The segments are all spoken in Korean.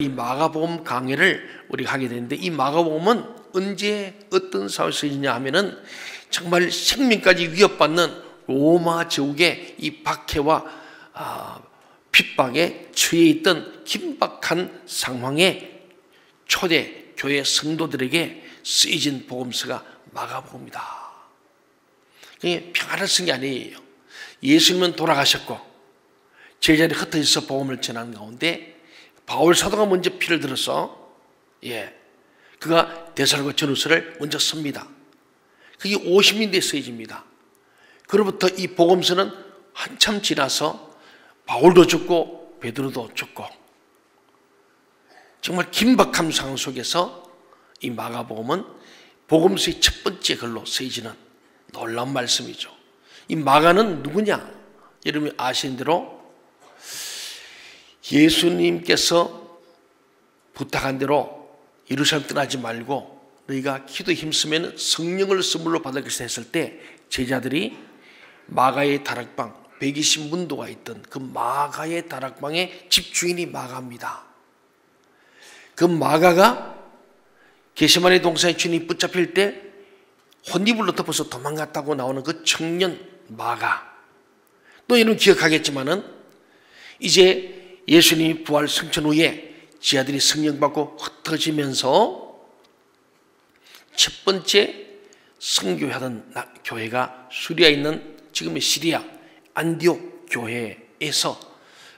이 마가복음 강해를 우리가 하게 되는데, 이 마가복음은 언제 어떤 사회에 쓰이냐 하면은 정말 생명까지 위협받는 로마 제국의 이 박해와 핍박에 처해 있던 긴박한 상황에 초대 교회 성도들에게 쓰여진 복음서가 마가복음이다. 그게 평안을 쓴 게 아니에요. 예수님은 돌아가셨고 제자들이 흩어져서 복음을 전하는 가운데 바울 사도가 먼저 피를 들어서 그가 데살로니가 전후서를 먼저 씁니다. 그게 50년대에 쓰여집니다. 그로부터 이 복음서는 한참 지나서 바울도 죽고 베드로도 죽고 정말 긴박한 상황 속에서 이 마가복음은 복음서의 첫 번째 글로 쓰여지는 놀라운 말씀이죠. 이 마가는 누구냐? 여러분이 아시는 대로 예수님께서 부탁한 대로 예루살렘 떠나지 말고 너희가 기도에 힘쓰면 성령을 선물로 받을 것이다 했을 때 제자들이 마가의 다락방 120문도가 있던 그 마가의 다락방의 집주인이 마가입니다. 그 마가가 게세마네 동산의 주님이 붙잡힐 때 혼이불로 덮어서 도망갔다고 나오는 그 청년 마가. 또 여러분 기억하겠지만은 이제 예수님이 부활 승천 후에 제자들이 성령 받고 흩어지면서 첫 번째 선교하던 교회가 수리아에 있는 지금의 시리아 안디옥 교회에서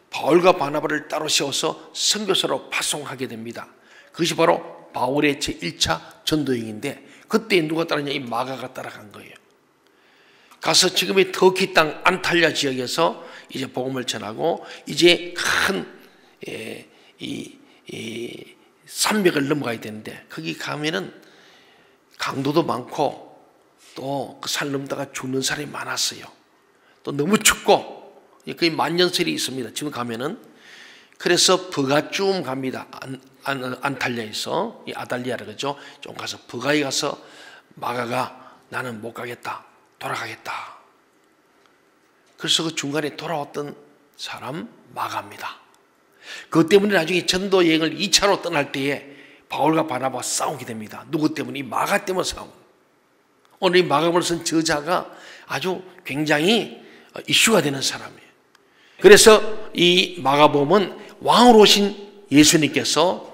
바울과 바나바를 따로 세워서 선교사로 파송하게 됩니다. 그것이 바로 바울의 제1차 전도여행인데 그때 누가 따르냐? 이 마가가 따라간 거예요. 가서 지금의 터키 땅 안탈리아 지역에서 이제 복음을 전하고 이제 큰 산맥을 넘어가야 되는데 거기 가면은 강도도 많고 또 그 산 넘다가 죽는 사람이 많았어요. 또 너무 춥고 거의 만년설이 있습니다. 지금 가면은. 그래서 버가쯤 갑니다. 안탈리아에서 이 아달리아라 그러죠. 좀 가서 버가에 가서 마가가 나는 못 가겠다, 돌아가겠다. 그래서 그 중간에 돌아왔던 사람 마가입니다. 그것 때문에 나중에 전도 여행을 2차로 떠날 때에 바울과 바나바가 싸우게 됩니다. 누구 때문에? 이 마가 때문에 싸움. 오늘 이 마가복음을 쓴 저자가 아주 굉장히 이슈가 되는 사람이에요. 그래서 이 마가복음은 왕으로 오신 예수님께서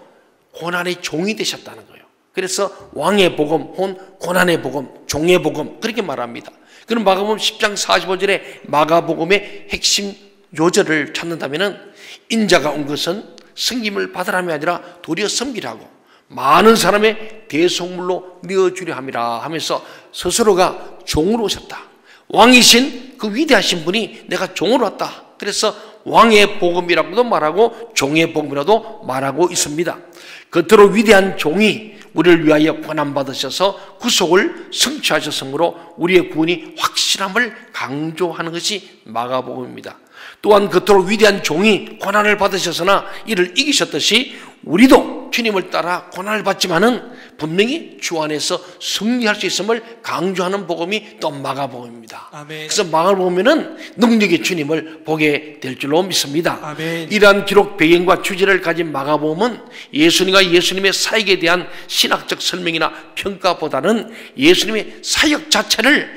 고난의 종이 되셨다는 거예요. 그래서 왕의 복음, 고난의 복음, 종의 복음 그렇게 말합니다. 그럼 마가복음 10장 45절에 마가복음의 핵심 요절을 찾는다면 인자가 온 것은 섬김을 받으람이 아니라 도리어 섬기라고 많은 사람의 대속물로 내어주려 함이라 하면서 스스로가 종으로 오셨다. 왕이신 그 위대하신 분이 내가 종으로 왔다. 그래서 왕의 복음이라고도 말하고 종의 복음이라도 말하고 있습니다. 겉으로 위대한 종이 우리를 위하여 고난받으셔서 구속을 성취하셨으므로 우리의 구원이 확실함을 강조하는 것이 마가복음입니다. 또한 겉으로 위대한 종이 고난을 받으셨으나 이를 이기셨듯이 우리도 주님을 따라 고난을 받지만은 분명히 주 안에서 승리할 수 있음을 강조하는 복음이 또 마가복음입니다. 아멘. 그래서 마가복음에는 능력의 주님을 보게 될 줄로 믿습니다. 아멘. 이러한 기록 배경과 주제를 가진 마가복음은 예수님과 예수님의 사역에 대한 신학적 설명이나 평가보다는 예수님의 사역 자체를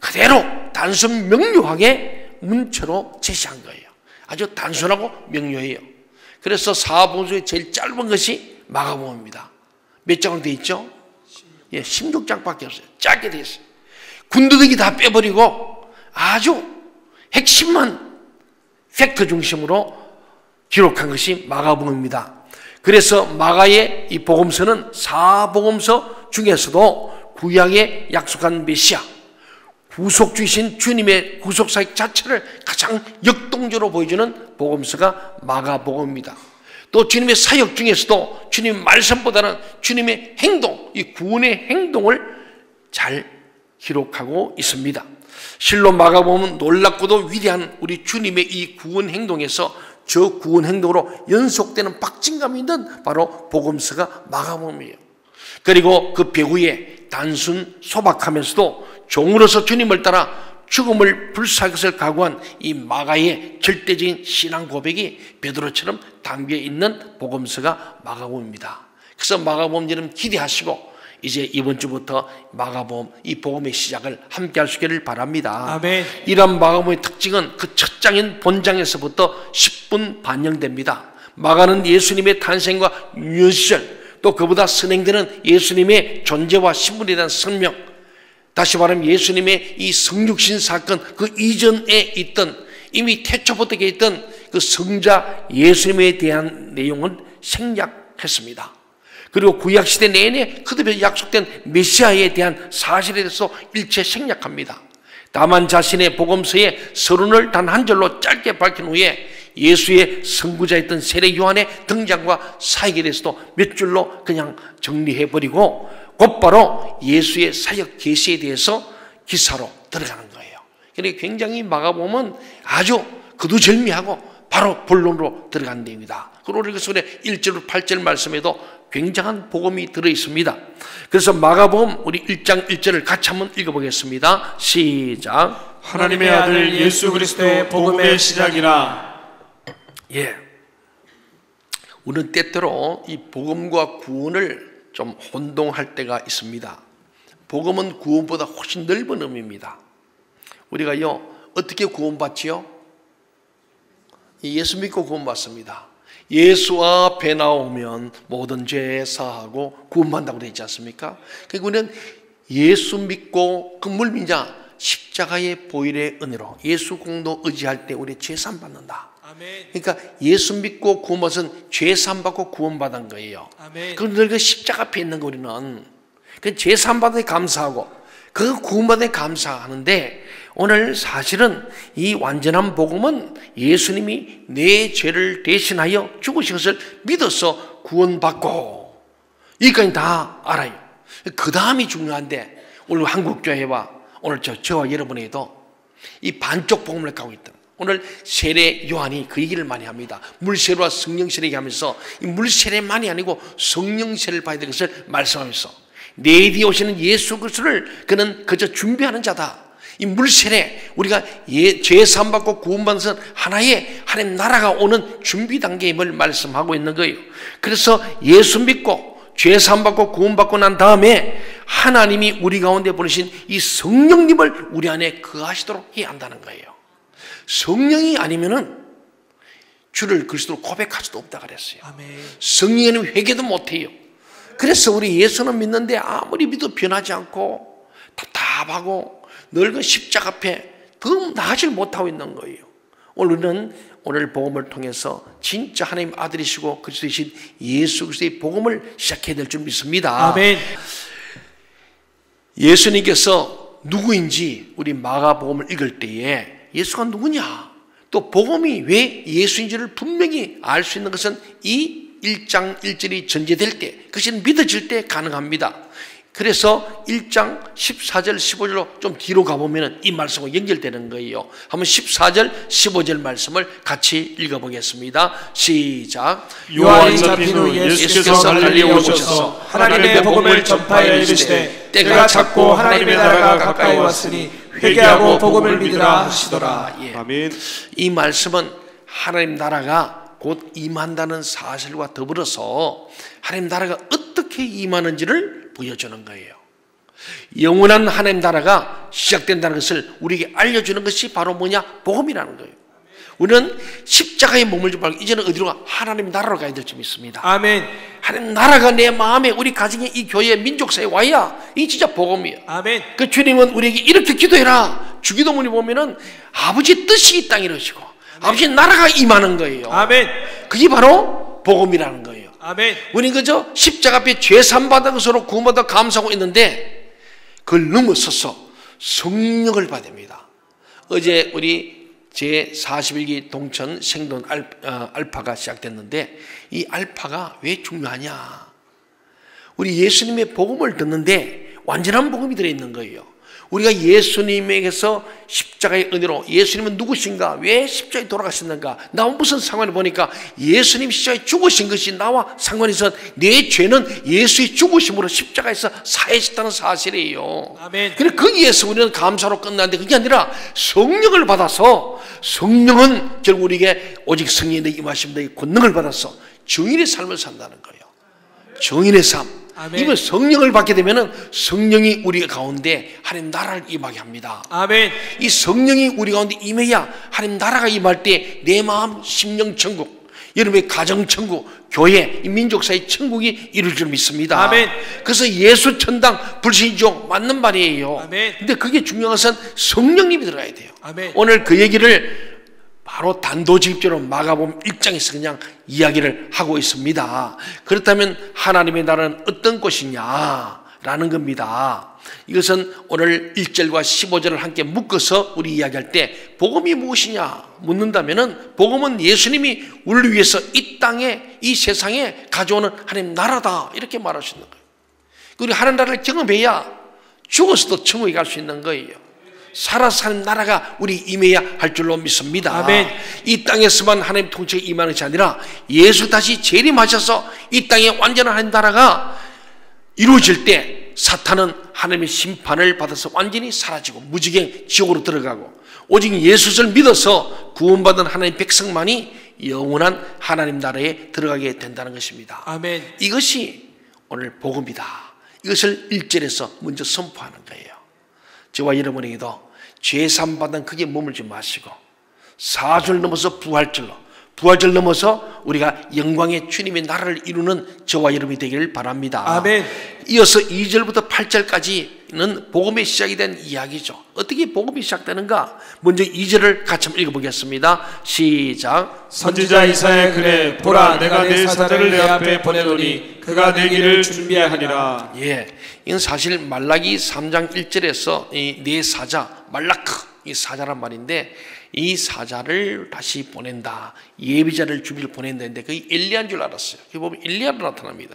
그대로 단순 명료하게 문체로 제시한 거예요. 아주 단순하고 명료해요. 그래서 사복음 중에 제일 짧은 것이 마가복음입니다. 몇 장으로 되어 있죠? 16장밖에 없어요. 짧게 되어 있어요. 군더더기 다 빼버리고 아주 핵심만 팩트 중심으로 기록한 것이 마가복음입니다. 그래서 마가의 이 복음서는 사복음서 중에서도 구약의 약속한 메시아 구속주이신 주님의 구속사역 자체를 가장 역동적으로 보여주는 복음서가 마가복음입니다. 또 주님의 사역 중에서도 주님의 말씀보다는 주님의 행동, 이 구원의 행동을 잘 기록하고 있습니다. 실로 마가복음은 놀랍고도 위대한 우리 주님의 이 구원 행동에서 저 구원 행동으로 연속되는 박진감이 있는 바로 복음서가 마가복음이에요. 그리고 그 배후에 단순 소박하면서도 종으로서 주님을 따라 죽음을 불사할 것을 각오한 이 마가의 절대적인 신앙 고백이 베드로처럼 담겨 있는 복음서가 마가복음입니다. 그래서 마가복음 여러분 기대하시고 이제 이번 주부터 마가복음 이 복음의 시작을 함께 할 수 있기를 바랍니다. 아멘. 이러한 마가복음의 특징은 그 첫 장인 본장에서부터 10분 반영됩니다. 마가는 예수님의 탄생과 유년 시절 또 그보다 선행되는 예수님의 존재와 신분에 대한 설명, 다시 말하면 예수님의 이 성육신 사건 그 이전에 있던 이미 태초부터 있던 그 성자 예수님에 대한 내용을 생략했습니다. 그리고 구약시대 내내 그들에게 약속된 메시아에 대한 사실에 대해서 일체 생략합니다. 다만 자신의 복음서에 서론을 단 한 절로 짧게 밝힌 후에 예수의 선구자였던 세례 요한의 등장과 사역에 대해서도 몇 줄로 그냥 정리해버리고 곧바로 예수의 사역 계시에 대해서 기사로 들어가는 거예요. 그러니까 굉장히 마가복음은 아주 거두절미하고 바로 본론으로 들어간 내용이다. 그리고 우리 그 속에 1절 8절 말씀에도 굉장한 복음이 들어있습니다. 그래서 마가복음 우리 1장 1절을 같이 한번 읽어보겠습니다. 시작. 하나님의 아들 예수 그리스도의 복음의 시작이라. 예, 우리는 때때로 이 복음과 구원을 좀 혼동할 때가 있습니다. 복음은 구원보다 훨씬 넓은 의미입니다. 우리가요 어떻게 구원받지요? 예수 믿고 구원받습니다. 예수 앞에 나오면 모든 죄 사하고 구원받는다고 되어 있지 않습니까? 그러니까 우리는 예수 믿고 그 뭘 믿냐? 십자가의 보혈의 은혜로 예수 공로 의지할 때 우리 죄 사함 받는다. 아멘. 그러니까 예수 믿고 구원받은 죄 사함 받고 구원받은 거예요. 그런데 그 십자가 앞에 있는 거 우리는 그 죄 사함 받은 데 감사하고 그 구원받은 데 감사하는데 오늘 사실은 이 완전한 복음은 예수님이 내 죄를 대신하여 죽으신 것을 믿어서 구원받고 이까지 다 알아요. 그 다음이 중요한데 오늘 한국교회와 오늘 저와 여러분에도 이 반쪽 복음을 갖고 있다. 오늘 세례 요한이 그 얘기를 많이 합니다. 물세례와 성령세례 얘기하면서 이 물세례만이 아니고 성령세례를 봐야 될 것을 말씀하면서 내 뒤에 오시는 예수 그리스도를 그는 그저 준비하는 자다. 이 물세례 우리가 죄 사함 받고 구원받는 것은 하나의 하나님 나라가 오는 준비 단계임을 말씀하고 있는 거예요. 그래서 예수 믿고 죄 사함 받고 구원받고 난 다음에 하나님이 우리 가운데 보내신 이 성령님을 우리 안에 거하시도록 해야 한다는 거예요. 성령이 아니면은 주를 그리스도로 고백할 수도 없다 그랬어요. 아멘. 성령은 회개도 못해요. 그래서 우리 예수는 믿는데 아무리 믿어도 변하지 않고 답답하고 늘 그 십자가 앞에 더 나아질 못하고 있는 거예요. 오늘은 오늘 복음을 통해서 진짜 하나님 아들이시고 그리스도이신 예수 그리스도의 복음을 시작해야 될 줄 믿습니다. 아멘. 예수님께서 누구인지 우리 마가복음을 읽을 때에 예수가 누구냐 또 복음이 왜 예수인지를 분명히 알 수 있는 것은 이 1장 1절이 전제될 때 그것이 믿어질 때 가능합니다. 그래서 1장 14절 15절로 좀 뒤로 가보면 이 말씀과 연결되는 거예요. 한번 14절 15절 말씀을 같이 읽어보겠습니다. 시작. 요한이 잡힌 후 예수께서 갈릴리에 오셔서 하나님의 복음을 전파하여 이르시되 때가 찼고 하나님의 나라가 가까이 왔으니 회개하고 복음을 믿으라 하시더라. 예. 아멘. 이 말씀은 하나님 나라가 곧 임한다는 사실과 더불어서 하나님 나라가 어떻게 임하는지를 보여주는 거예요. 영원한 하나님 나라가 시작된다는 것을 우리에게 알려주는 것이 바로 뭐냐? 복음이라는 거예요. 우리는 십자가에 몸을 좀 말고 이제는 어디로 가? 하나님 나라로 가야 될 줄 믿습니다. 아멘. 하나님 나라가 내 마음에 우리 가정에 이 교회 민족사에 와야 이 진짜 복음이에요. 아멘. 그 주님은 우리에게 이렇게 기도해라. 주기도문에 보면은 아버지의 뜻이 이 땅에 이루어지고 아버지의 나라가 임하는 거예요. 아멘. 그게 바로 복음이라는 거예요. 아멘. 우리는 그저 십자가 앞에 죄 사함받은 것으로 구원받아 감사하고 있는데 그걸 넘어서서 성령을 받아야 됩니다. 어제 우리 제41기 동천 생돈 알파가 시작됐는데 이 알파가 왜 중요하냐? 우리 예수님의 복음을 듣는데 완전한 복음이 들어있는 거예요. 우리가 예수님에게서 십자가의 은혜로 예수님은 누구신가? 왜 십자가에 돌아가셨는가? 나와 무슨 상관이 보니까 예수님 십자가에 죽으신 것이 나와 상관이 있어. 내 죄는 예수의 죽으심으로 십자가에서 사해졌다는 사실이에요. 아멘. 그래서 거기에서 우리는 감사로 끝나는데 그게 아니라 성령을 받아서 성령은 결국 우리에게 오직 성령의 임하심의 권능을 받아서 증인의 삶을 산다는 거예요. 증인의 삶. 아멘. 이번 성령을 받게 되면은 성령이 우리 가운데 하나님 나라를 임하게 합니다. 아멘. 이 성령이 우리 가운데 임해야 하나님 나라가 임할 때 내 마음 심령 천국, 여러분의 가정 천국, 교회, 이 민족 사회 천국이 이룰 줄 믿습니다. 아멘. 그래서 예수 천당 불신종 맞는 말이에요. 아멘. 근데 그게 중요한 것은 성령님이 들어가야 돼요. 아멘. 오늘 그 얘기를 바로 단도직입적으로 마가복음 1장에서 그냥 이야기를 하고 있습니다. 그렇다면 하나님의 나라는 어떤 것이냐라는 겁니다. 이것은 오늘 1절과 15절을 함께 묶어서 우리 이야기할 때 복음이 무엇이냐 묻는다면 복음은 예수님이 우리를 위해서 이 땅에 이 세상에 가져오는 하나님 나라다 이렇게 말할 수 있는 거예요. 우리 하나님 나라를 경험해야 죽어서도 천국에 갈 수 있는 거예요. 살아서 사는 나라가 우리 임해야 할 줄로 믿습니다. 아멘. 이 땅에서만 하나님 통치에 임하는 것이 아니라 예수 다시 재림하셔서 이 땅에 완전한 하나님 나라가 이루어질 때 사탄은 하나님의 심판을 받아서 완전히 사라지고 무지개 지옥으로 들어가고 오직 예수를 믿어서 구원받은 하나님 백성만이 영원한 하나님 나라에 들어가게 된다는 것입니다. 아멘. 이것이 오늘 복음이다. 이것을 1절에서 먼저 선포하는 거예요. 저와 여러분에게도 죄산 받은 그게 머물지 마시고 4절 넘어서 부활절로 부활절 넘어서 우리가 영광의 주님의 나라를 이루는 저와 여러분이 되기를 바랍니다. 아멘. 이어서 2절부터 8절까지는 복음의 시작이 된 이야기죠. 어떻게 복음이 시작되는가? 먼저 2절을 같이 한번 읽어보겠습니다. 시작. 선지자 이사야 그래 보라 내가 내 사자를 내 앞에 보내노니 그가 내 길을 준비하리라. 예, 이건 사실 말라기 3장 1절에서 이 네 사자 말라크 이 사자란 말인데 이 사자를 다시 보낸다. 예비자를 주비를 보낸다는데 그게 엘리야인 줄 알았어요. 그게 보면 엘리야로 나타납니다.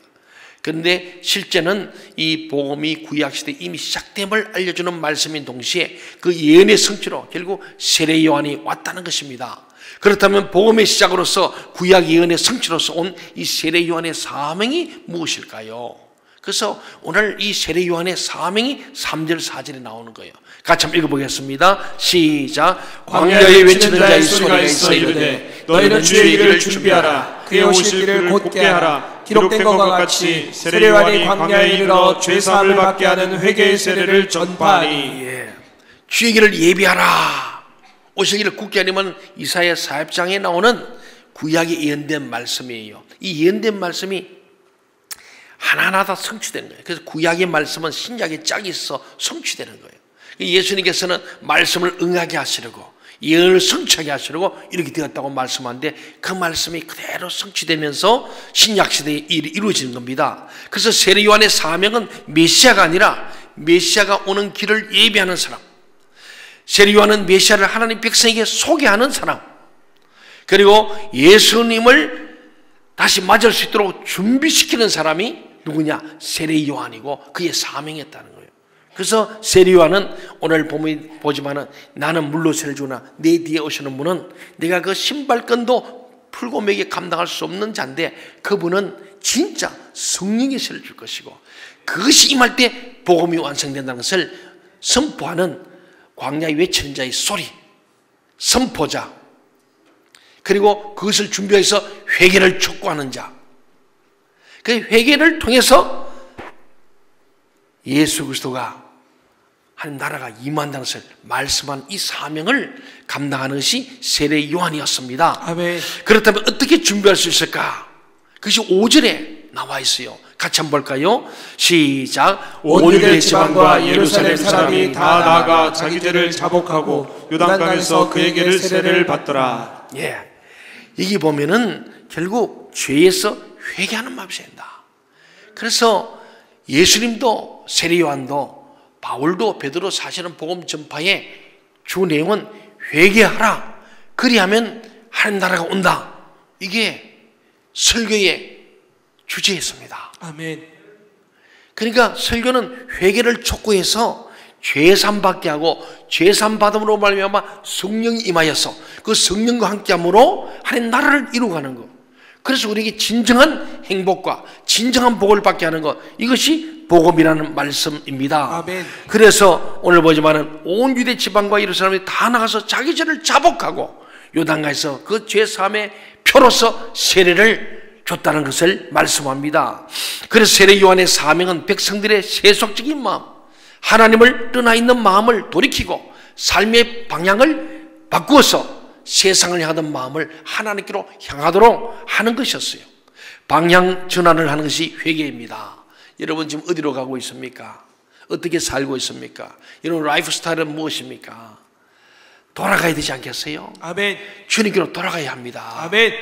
그런데 실제는 이 복음이 구약시대 이미 시작됨을 알려주는 말씀인 동시에 그 예언의 성취로 결국 세례 요한이 왔다는 것입니다. 그렇다면 복음의 시작으로서 구약 예언의 성취로서 온 이 세례 요한의 사명이 무엇일까요? 그래서 오늘 이 세례 요한의 사명이 3절 4절에 나오는 거예요. 같이 한번 읽어보겠습니다. 시작. 광야에 외치는 자의 소리가 있어 이르되 너희는 주의 길을 준비하라. 그의 오실 길을 곧게 하라. 기록된 것과 같이 세례 요한이 광야에 이르러 죄사함을 받게 하는 회개의 세례를 전파하니. 예. 주의 길을 예비하라. 오실 길을 굳게 하려면 이사야 40장에 나오는 구약에 예언된 말씀이에요. 이 예언된 말씀이 하나하나 다 성취되는 거예요. 그래서 구약의 말씀은 신약의 짝이 있어 성취되는 거예요. 예수님께서는 말씀을 응하게 하시려고 예언을 성취하게 하시려고 이렇게 되었다고 말씀하는데 그 말씀이 그대로 성취되면서 신약시대에 이루어지는 겁니다. 그래서 세례 요한의 사명은 메시아가 아니라 메시아가 오는 길을 예비하는 사람, 세례 요한은 메시아를 하나님 백성에게 소개하는 사람, 그리고 예수님을 다시 맞을 수 있도록 준비시키는 사람이 누구냐? 세례 요한이고 그의 사명이었다는 거예요. 그래서 세례 요한은 오늘 보지만은 나는 물로 세례를 주나 내 뒤에 오시는 분은 내가 그 신발끈도 풀고 매게 감당할 수 없는 자인데 그분은 진짜 성령의 세례를 줄 것이고 그것이 임할 때 복음이 완성된다는 것을 선포하는 광야에 외치는 자의 소리, 선포자, 그리고 그것을 준비해서 회개를 촉구하는 자, 그 회개를 통해서 예수 그리스도가 하나님 나라가 임한다는 것을 말씀한 이 사명을 감당하는 것이 세례 요한이었습니다. 아멘. 그렇다면 어떻게 준비할 수 있을까? 그것이 5절에 나와 있어요. 같이 한번 볼까요? 시작. 온 유대 지방과 예루살렘 사람이 다 나아가 자기 죄를 자복하고 요단강에서 그에게를 세례를 받더라. 예, 여기 보면은 결국 죄에서 회개하는 마음이 된다. 그래서 예수님도 세례 요한도 바울도 베드로 사실은 복음 전파의 주 내용은 회개하라. 그리하면 하나님 나라가 온다. 이게 설교의 주제였습니다. 아멘. 그러니까 설교는 회개를 촉구해서 죄산 받게 하고 죄산 받음으로 말미암아 성령이 임하여서 그 성령과 함께함으로 하나님 나라를 이루어가는 것. 그래서 우리에게 진정한 행복과 진정한 복을 받게 하는 것, 이것이 복음이라는 말씀입니다. 아멘. 그래서 오늘 보지만은 온 유대 지방과 예루살렘이 다 나가서 자기 죄를 자복하고 요단강에서 그 죄 사함의 표로서 세례를 줬다는 것을 말씀합니다. 그래서 세례 요한의 사명은 백성들의 세속적인 마음, 하나님을 떠나 있는 마음을 돌이키고 삶의 방향을 바꾸어서 세상을 향하던 마음을 하나님께로 향하도록 하는 것이었어요. 방향 전환을 하는 것이 회개입니다. 여러분 지금 어디로 가고 있습니까? 어떻게 살고 있습니까? 여러분 라이프 스타일은 무엇입니까? 돌아가야 되지 않겠어요? 아멘. 주님께로 돌아가야 합니다. 아멘.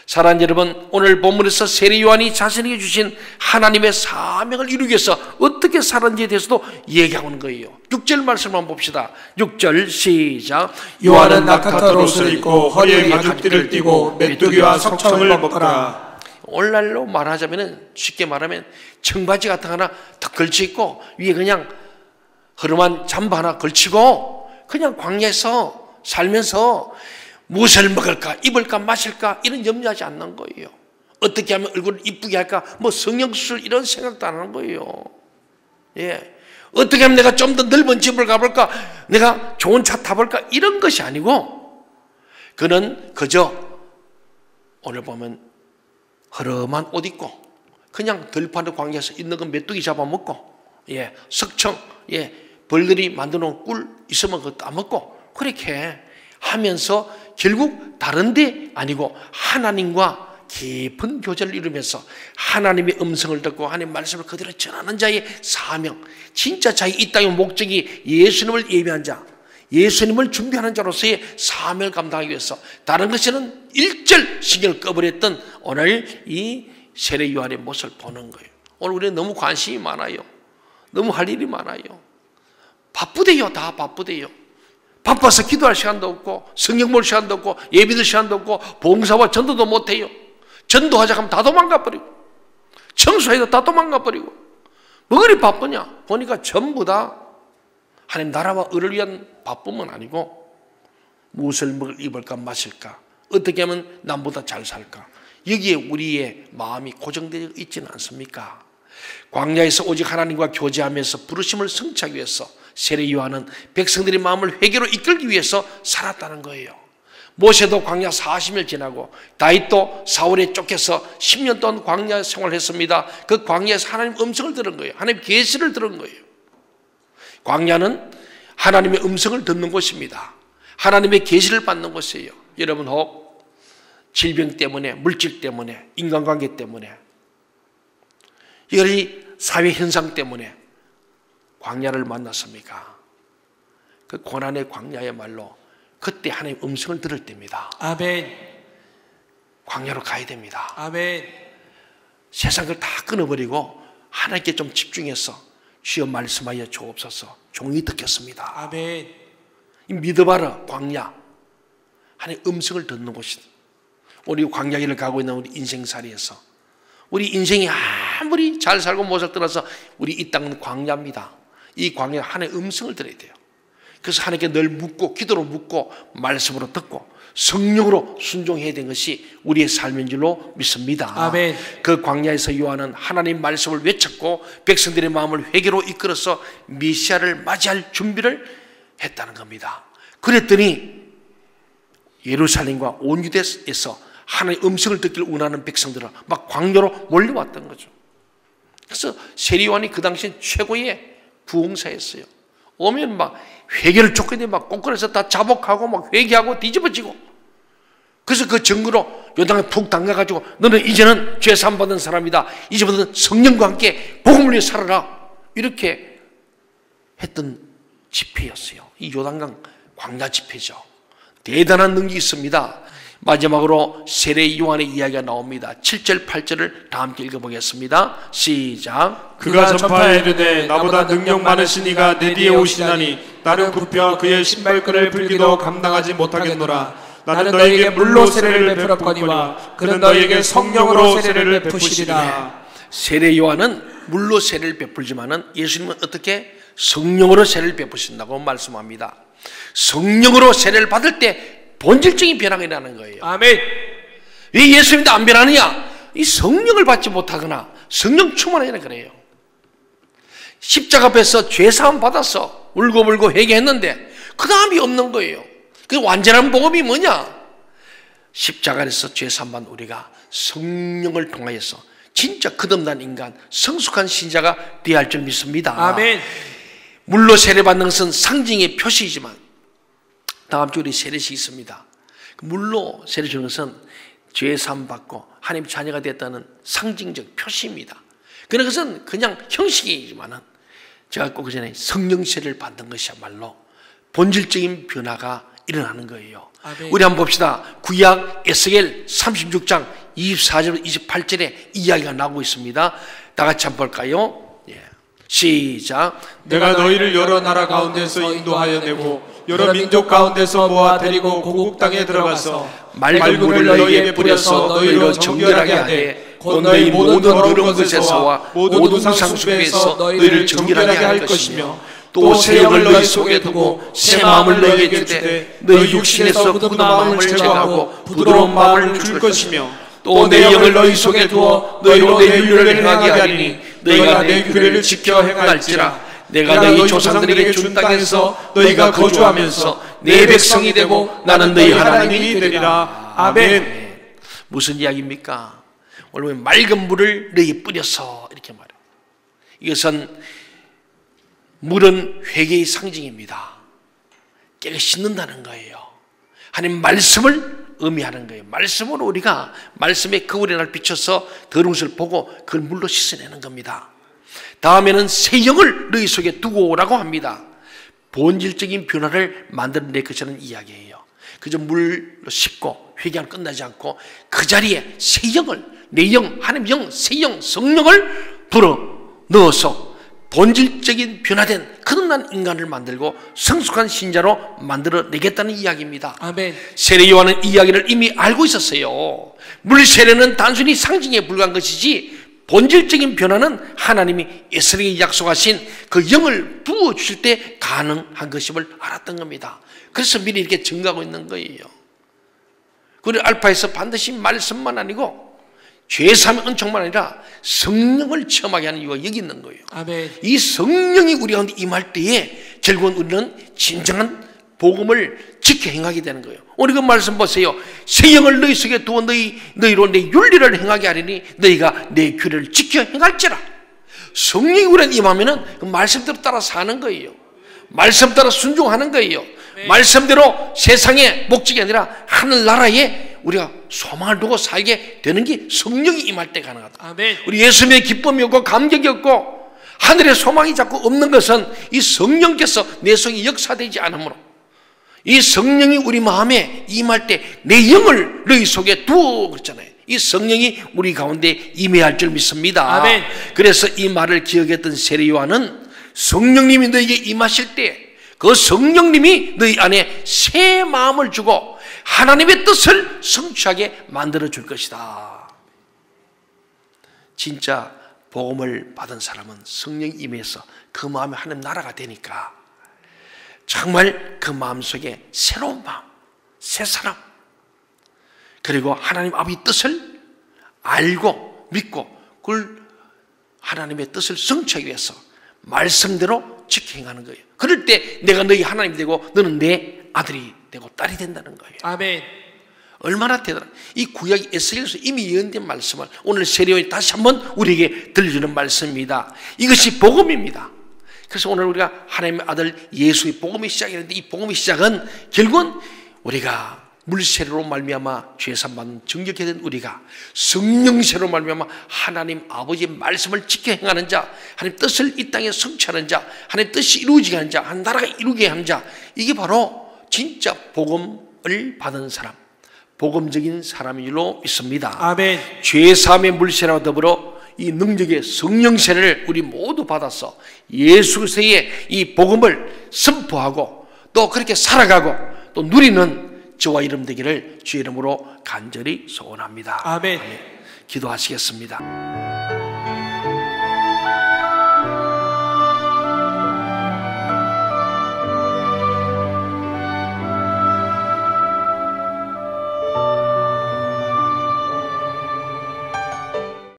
사랑하는 여러분, 오늘 본문에서 세례 요한이 자신에게 주신 하나님의 사명을 이루기 위해서 어떻게 살았는지에 대해서도 얘기하고 있는 거예요. 6절 말씀을 한번 봅시다. 6절 시작. 요한은 낙타털 옷을 입고 허리에 가죽띠를 띠고 메뚜기와 석청을 먹더라. 오늘날로 말하자면, 쉽게 말하면 청바지 같은 거 하나 턱 걸쳐 입고 위에 그냥 허름한 잠바 하나 걸치고 그냥 광야에서 살면서 무엇을 먹을까, 입을까, 마실까 이런 염려하지 않는 거예요. 어떻게 하면 얼굴을 이쁘게 할까, 뭐 성형수술 이런 생각도 안 하는 거예요. 예, 어떻게 하면 내가 좀 더 넓은 집을 가볼까, 내가 좋은 차 타볼까 이런 것이 아니고, 그는 그저 오늘 보면 허름한 옷 입고 그냥 들판의 광야에서 있는 건 메뚜기 잡아먹고, 예, 석청, 예, 벌들이 만들어놓은 꿀 있으면 그거 따먹고 그렇게 하면서 결국 다른 데 아니고 하나님과 깊은 교제를 이루면서 하나님의 음성을 듣고 하나님의 말씀을 그대로 전하는 자의 사명, 진짜 자기 이 땅의 목적이 예수님을 예비한 자, 예수님을 준비하는 자로서의 사명을 감당하기 위해서 다른 것에는 일절 신경을 꺼버렸던 오늘 이 세례 요한의 모습을 보는 거예요. 오늘 우리는 너무 관심이 많아요. 너무 할 일이 많아요. 바쁘대요. 다 바쁘대요. 바빠서 기도할 시간도 없고 성경 볼 시간도 없고 예배들 시간도 없고 봉사와 전도도 못해요. 전도하자 하면 다 도망가버리고 청소해도 다 도망가버리고 뭐 그리 바쁘냐? 보니까 전부 다 하나님 나라와 의를 위한 바쁨은 아니고 무엇을 먹을, 입을까, 마실까, 어떻게 하면 남보다 잘 살까, 여기에 우리의 마음이 고정되어 있지는 않습니까? 광야에서 오직 하나님과 교제하면서 부르심을 성취하기 위해서 세례 요한은 백성들의 마음을 회개로 이끌기 위해서 살았다는 거예요. 모세도 광야 40일 지나고 다윗도 사울에 쫓겨서 10년 동안 광야 생활을 했습니다. 그 광야에서 하나님 음성을 들은 거예요. 하나님 계시를 들은 거예요. 광야는 하나님의 음성을 듣는 곳입니다. 하나님의 계시를 받는 곳이에요. 여러분 혹 질병 때문에, 물질 때문에, 인간관계 때문에, 이 사회 현상 때문에 광야를 만났습니까? 그 고난의 광야야말로 그때 하나님의 음성을 들을 때입니다. 아멘. 광야로 가야 됩니다. 아멘. 세상을 다 끊어버리고 하나님께 좀 집중해서 주여 말씀하여 주옵소서, 종이 듣겠습니다. 아멘. 믿어봐라. 광야, 하나님의 음성을 듣는 곳이다. 우리 광야길을 가고 있는 우리 인생살이에서 우리 인생이 아무리 잘 살고 못살 떠나서 우리 이 땅은 광야입니다. 이 광야 하나님의 음성을 들어야 돼요. 그래서 하나님께 늘 묻고 기도로 묻고 말씀으로 듣고 성령으로 순종해야 되는 것이 우리의 삶인 줄로 믿습니다. 아멘. 그 광야에서 요한은 하나님 말씀을 외쳤고 백성들의 마음을 회개로 이끌어서 메시아를 맞이할 준비를 했다는 겁니다. 그랬더니 예루살렘과 온 유대에서 하나님의 음성을 듣기를 원하는 백성들은 막 광야로 몰려왔던 거죠. 그래서 세례 요한이 그 당시엔 최고의 부흥사였어요. 오면 막 회개를 쫓겨내 막 꽁꽁에서 다 자복하고 막 회개하고 뒤집어지고, 그래서 그 증거로 요단에 푹 담가가지고 너는 이제는 죄 사함 받은 사람이다, 이제부터는 성령과 함께 복음을 위해 살아라, 이렇게 했던 집회였어요. 이 요단강 광야 집회죠. 대단한 능력이 있습니다. 마지막으로 세례 요한의 이야기가 나옵니다. 7절 8절을 다 함께 읽어보겠습니다. 시작. 그가 전파에 이르되 나보다 능력 많으신 이가 내 뒤에 오시나니 나는 굽혀 그의 신발끈을 풀기도 감당하지 못하겠노라. 나는 너에게 물로 세례를 베풀었거니와 그는 너에게 성령으로 세례를 베푸시리라. 세례 요한은 물로 세례를 베풀지만은 예수님은 어떻게? 성령으로 세례를 베푸신다고 말씀합니다. 성령으로 세례를 받을 때 본질적인 변화가 일어나는 거예요. 아멘. 왜 예수님도 안 변하느냐? 이 성령을 받지 못하거나 성령 충만하거나 그래요. 십자가 앞에서 죄사함 받아서 울고불고 회개했는데 그 다음이 없는 거예요. 그 완전한 복음이 뭐냐? 십자가에서 죄사함 받은 우리가 성령을 통하여서 진짜 거듭난 인간, 성숙한 신자가 되어야 할 줄 믿습니다. 아멘. 물로 세례받는 것은 상징의 표시이지만 다음 주 우리 세례식이 있습니다. 물로 세례 주는 것은 죄사함 받고 하나님 자녀가 됐다는 상징적 표시입니다. 그런 것은 그냥 형식이지만은 제가 꼭 그 전에 성령 세례를 받는 것이야말로 본질적인 변화가 일어나는 거예요. 아멘. 우리 한번 봅시다. 구약 에스겔 36장 24절 28절에 이야기가 나오고 있습니다. 다 같이 한번 볼까요? 시작. 내가 너희를 여러 나라 가운데서 인도하여 내고 여러 민족 가운데서 모아 데리고 고국 땅에 들어가서 맑은 물을 너희에게 뿌려서 너희로 정결하게 하되 곧 너희 모든 더러운 것에서와 모든 우상 숭배에서 너희를 정결하게 할 것이며 또 새 영을 너희 속에 두고 새 마음을 너희에게 주되 너희 육신에서 굳은 마음을 제거하고 부드러운 마음을 줄 것이며 또 내 영을 너희 속에 두어 너희로 내 율례를 행하게 하리니 너희가 내 규례를 지켜 행할지라. 내가 너희 조상들에게 준 땅에서 너희가 거주하면서 내 백성이 되고 나는 너희 하나님이 되리라. 아멘. 무슨 이야기입니까? 오늘 맑은 물을 너희에 뿌려서 이렇게 말해요. 이것은 물은 회개의 상징입니다. 깨끗이 씻는다는 거예요. 하나님 말씀을 의미하는 거예요. 말씀으로 우리가 말씀의 거울에 날 비춰서 더러운 것을 보고 그걸 물로 씻어내는 겁니다. 다음에는 새 영을 너희 속에 두고 오라고 합니다. 본질적인 변화를 만들어낼 것이라는 이야기예요. 그저 물로 씻고 회개는 끝나지 않고 그 자리에 새 영을, 내 영, 하나님 영, 새 영, 성령을 불어 넣어서 본질적인 변화된 거듭난 인간을 만들고 성숙한 신자로 만들어내겠다는 이야기입니다. 아멘. 세례 요한은 이 이야기를 이미 알고 있었어요. 물 세례는 단순히 상징에 불과한 것이지 본질적인 변화는 하나님이 에스겔에게 약속하신 그 영을 부어주실 때 가능한 것임을 알았던 겁니다. 그래서 미리 이렇게 증거하고 있는 거예요. 그리고 알파에서 반드시 말씀만 아니고 죄사함의 은총만 아니라 성령을 체험하게 하는 이유가 여기 있는 거예요. 아멘. 이 성령이 우리 가운데 임할 때에 결국은 우리는 진정한 복음을 지켜 행하게 되는 거예요. 오늘 그 말씀 보세요. 새 영을 너희 속에 두어 너희로 내 윤리를 행하게 하리니 너희가 내 규례를 지켜 행할지라. 성령이 우리는 임하면은 그 말씀대로 따라 사는 거예요. 말씀 따라 순종하는 거예요. 말씀대로 세상의 목적이 아니라 하늘나라에 우리가 소망을 두고 살게 되는 게 성령이 임할 때 가능하다. 아멘. 우리 예수님의 기쁨이 없고 감격이 없고 하늘의 소망이 자꾸 없는 것은 이 성령께서 내 속에 역사되지 않으므로 이 성령이 우리 마음에 임할 때 내 영을 너희 속에 두어 그랬잖아요. 이 성령이 우리 가운데 임해야 할 줄 믿습니다. 아멘. 그래서 이 말을 기억했던 세례 요한은 성령님이 너에게 임하실 때 그 성령님이 너희 안에 새 마음을 주고 하나님의 뜻을 성취하게 만들어 줄 것이다. 진짜 복음을 받은 사람은 성령이 임해서 그 마음이 하나님 나라가 되니까 정말 그 마음속에 새로운 마음, 새 사람, 그리고 하나님 아버지의 뜻을 알고 믿고 그걸 하나님의 뜻을 성취하기 위해서 말씀대로 지켜 행하는 거예요. 그럴 때 내가 너희 하나님이 되고 너는 내 아들이 되고 딸이 된다는 거예요. 아멘. 얼마나 대단한, 이 구약 에스겔에서 이미 예언된 말씀을 오늘 세례요한이 다시 한번 우리에게 들려주는 말씀입니다. 이것이 복음입니다. 그래서 오늘 우리가 하나님의 아들 예수의 복음의 시작이었는데 이 복음의 시작은 결국은 우리가 물세례로 말미암아 죄사함 받는 정결케 된 우리가 성령세례로 말미암아 하나님 아버지의 말씀을 지켜 행하는 자, 하나님 뜻을 이 땅에 성취하는 자, 하나님 뜻이 이루어지게 하는 자, 한 나라가 이루게 하는 자, 이게 바로 진짜 복음을 받은 사람, 복음적인 사람이로 있습니다. 아멘. 죄사함의 물세례와 더불어 이 능력의 성령세례를 우리 모두 받아서 예수 그리스도의 이 복음을 선포하고 또 그렇게 살아가고 또 누리는 저와 이름 되기를 주의 이름으로 간절히 소원합니다. 아멘. 기도하시겠습니다.